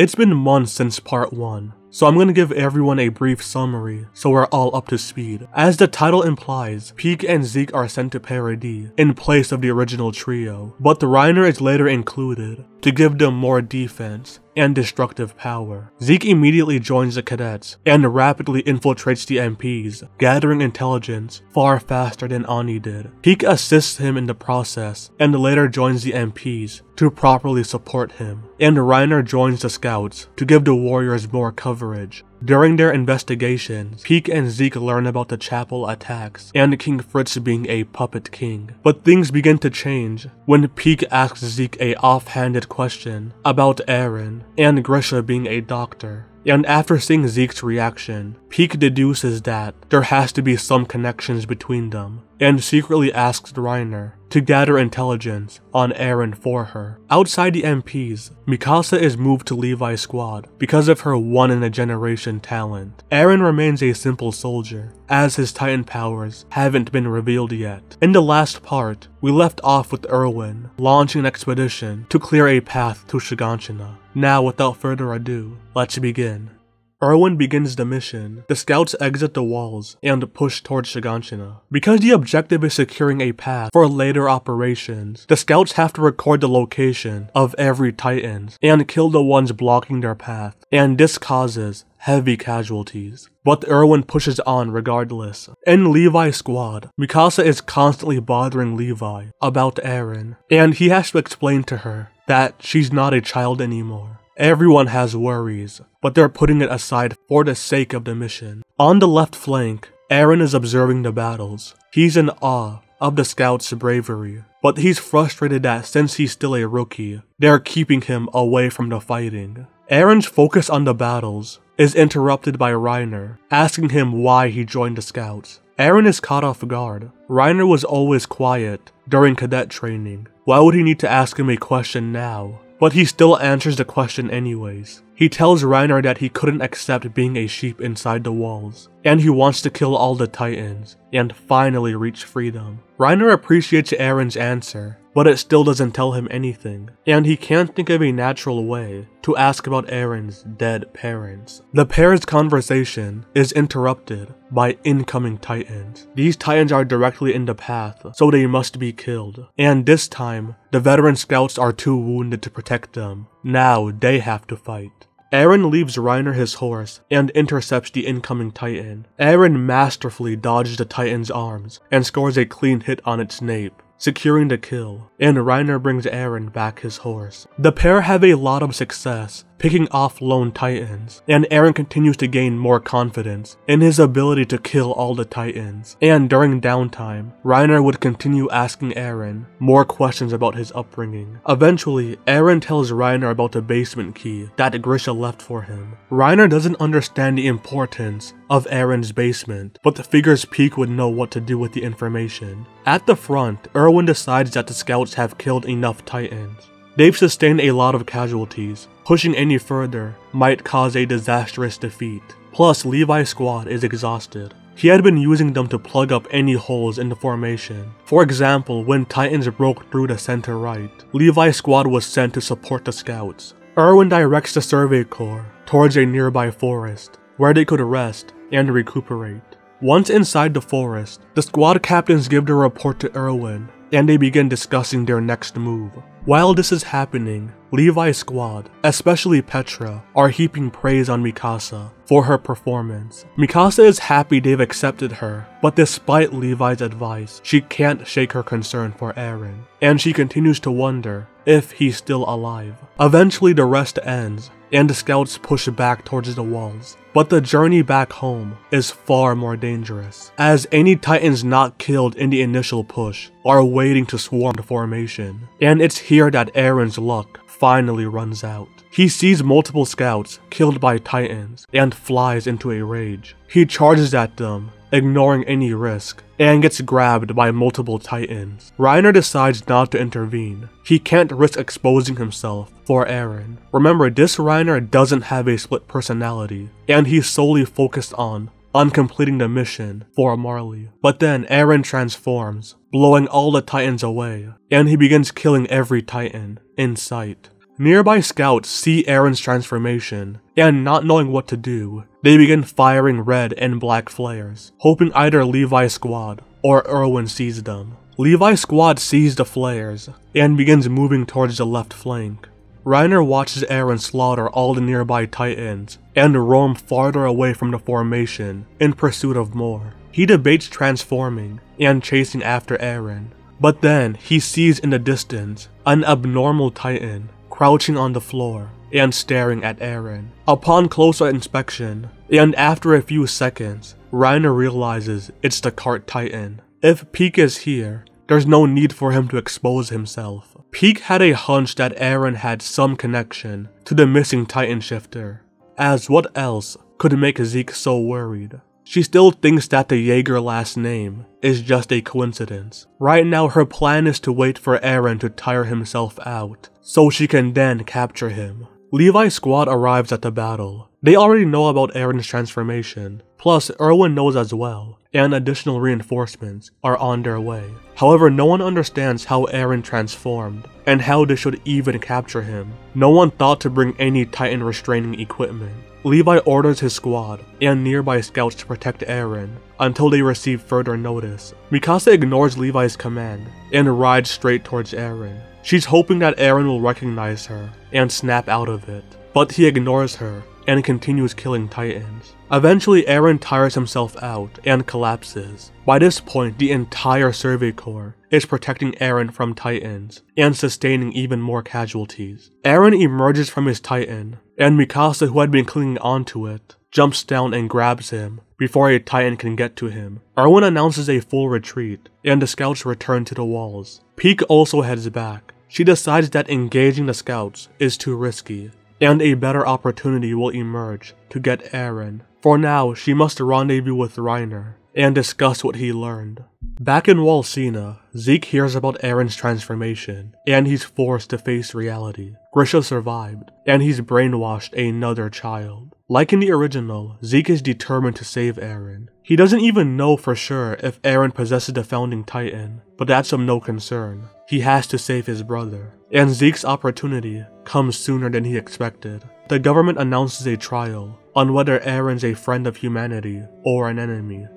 It's been months since part 1, so I'm gonna give everyone a brief summary so we're all up to speed. As the title implies, Pieck and Zeke are sent to Paradis in place of the original trio, but the Reiner is later included to give them more defense and destructive power. Zeke immediately joins the cadets and rapidly infiltrates the MPs, gathering intelligence far faster than Ani did. Pieck assists him in the process and later joins the MPs to properly support him, and Reiner joins the scouts to give the warriors more coverage. During their investigations, Pieck and Zeke learn about the chapel attacks and King Fritz being a puppet king. But things begin to change when Pieck asks Zeke a offhanded question about Eren and Grisha being a doctor. And after seeing Zeke's reaction, Pieck deduces that there has to be some connections between them, and secretly asks Reiner to gather intelligence on Eren for her. Outside the MPs, Mikasa is moved to Levi's squad because of her one-in-a-generation talent. Eren remains a simple soldier, as his Titan powers haven't been revealed yet. In the last part, we left off with Erwin launching an expedition to clear a path to Shiganshina. Now, without further ado, let's begin. Erwin begins the mission. The scouts exit the walls and push towards Shiganshina. Because the objective is securing a path for later operations, the scouts have to record the location of every Titan and kill the ones blocking their path, and this causes heavy casualties. But Erwin pushes on regardless. In Levi's squad, Mikasa is constantly bothering Levi about Eren, and he has to explain to her that she's not a child anymore. Everyone has worries, but they're putting it aside for the sake of the mission. On the left flank, Eren is observing the battles. He's in awe of the scouts' bravery, but he's frustrated that since he's still a rookie, they're keeping him away from the fighting. Eren's focus on the battles is interrupted by Reiner, asking him why he joined the scouts. Eren is caught off guard. Reiner was always quiet during cadet training. Why would he need to ask him a question now? But he still answers the question anyways. He tells Reiner that he couldn't accept being a sheep inside the walls, and he wants to kill all the Titans and finally reach freedom. Reiner appreciates Eren's answer, but it still doesn't tell him anything, and he can't think of a natural way to ask about Eren's dead parents. The pair's conversation is interrupted by incoming Titans. These Titans are directly in the path, so they must be killed, and this time, the veteran scouts are too wounded to protect them. Now they have to fight. Eren leaves Reiner his horse and intercepts the incoming Titan. Eren masterfully dodges the Titan's arms and scores a clean hit on its nape, securing the kill, and Reiner brings Eren back his horse. The pair have a lot of success picking off lone Titans, and Eren continues to gain more confidence in his ability to kill all the Titans. And during downtime, Reiner would continue asking Eren more questions about his upbringing. Eventually, Eren tells Reiner about the basement key that Grisha left for him. Reiner doesn't understand the importance of Eren's basement, but figures Pieck would know what to do with the information. At the front, Erwin decides that the scouts have killed enough Titans. They've sustained a lot of casualties. Pushing any further might cause a disastrous defeat. Plus, Levi's squad is exhausted. He had been using them to plug up any holes in the formation. For example, when Titans broke through the center right, Levi's squad was sent to support the scouts. Erwin directs the Survey Corps towards a nearby forest, where they could rest and recuperate. Once inside the forest, the squad captains give their report to Erwin, and they begin discussing their next move. While this is happening, Levi's squad, especially Petra, are heaping praise on Mikasa for her performance. Mikasa is happy they've accepted her, but despite Levi's advice, she can't shake her concern for Eren, and she continues to wonder if he's still alive. Eventually the rest ends, and the scouts push back towards the walls. But the journey back home is far more dangerous, as any Titans not killed in the initial push are waiting to swarm the formation. And it's here that Eren's luck finally runs out. He sees multiple scouts killed by Titans and flies into a rage. He charges at them, ignoring any risk, and gets grabbed by multiple Titans. Reiner decides not to intervene. He can't risk exposing himself for Eren. Remember, this Reiner doesn't have a split personality, and he's solely focused on completing the mission for Marley. But then Eren transforms, blowing all the Titans away, and he begins killing every Titan in sight. Nearby scouts see Eren's transformation, and not knowing what to do, they begin firing red and black flares, hoping either Levi's squad or Erwin sees them. Levi's squad sees the flares, and begins moving towards the left flank. Reiner watches Eren slaughter all the nearby titans, and roam farther away from the formation in pursuit of more. He debates transforming and chasing after Eren, but then he sees in the distance an abnormal titan crouching on the floor and staring at Eren. Upon closer inspection, and after a few seconds, Reiner realizes it's the cart titan. If Pieck is here, there's no need for him to expose himself. Pieck had a hunch that Eren had some connection to the missing titan shifter, as what else could make Zeke so worried? She still thinks that the Jaeger last name is just a coincidence. Right now her plan is to wait for Eren to tire himself out, so she can then capture him. Levi's squad arrives at the battle. They already know about Eren's transformation, plus Erwin knows as well, and additional reinforcements are on their way. However, no one understands how Eren transformed, and how they should even capture him. No one thought to bring any titan restraining equipment. Levi orders his squad and nearby scouts to protect Eren until they receive further notice. Mikasa ignores Levi's command and rides straight towards Eren. She's hoping that Eren will recognize her and snap out of it, but he ignores her and continues killing titans. Eventually Eren tires himself out and collapses. By this point, the entire Survey Corps is protecting Eren from titans and sustaining even more casualties. Eren emerges from his titan, and Mikasa, who had been clinging onto it, jumps down and grabs him before a titan can get to him. Erwin announces a full retreat, and the scouts return to the walls. Pieck also heads back. She decides that engaging the scouts is too risky, and a better opportunity will emerge to get Eren. For now, she must rendezvous with Reiner and discuss what he learned. Back in Walsina, Zeke hears about Eren's transformation, and he's forced to face reality. Grisha survived, and he's brainwashed another child. Like in the original, Zeke is determined to save Eren. He doesn't even know for sure if Eren possesses the Founding Titan, but that's of no concern. He has to save his brother, and Zeke's opportunity comes sooner than he expected. The government announces a trial on whether Eren's a friend of humanity or an enemy.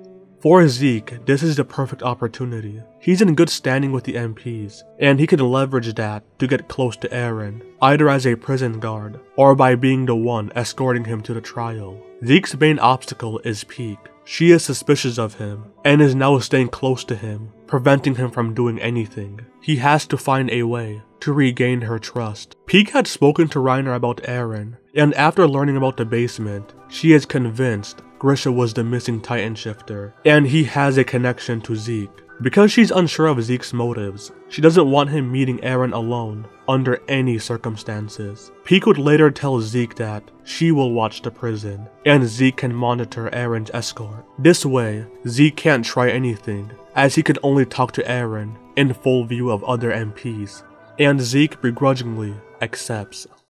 For Zeke, this is the perfect opportunity. He's in good standing with the MPs, and he can leverage that to get close to Eren, either as a prison guard, or by being the one escorting him to the trial. Zeke's main obstacle is Pieck. She is suspicious of him, and is now staying close to him, preventing him from doing anything. He has to find a way to regain her trust. Pieck had spoken to Reiner about Eren, and after learning about the basement, she is convinced Grisha was the missing titan shifter, and he has a connection to Zeke. Because she's unsure of Zeke's motives, she doesn't want him meeting Eren alone under any circumstances. Pieck would later tell Zeke that she will watch the prison, and Zeke can monitor Eren's escort. This way, Zeke can't try anything, as he can only talk to Eren in full view of other MPs, and Zeke begrudgingly accepts.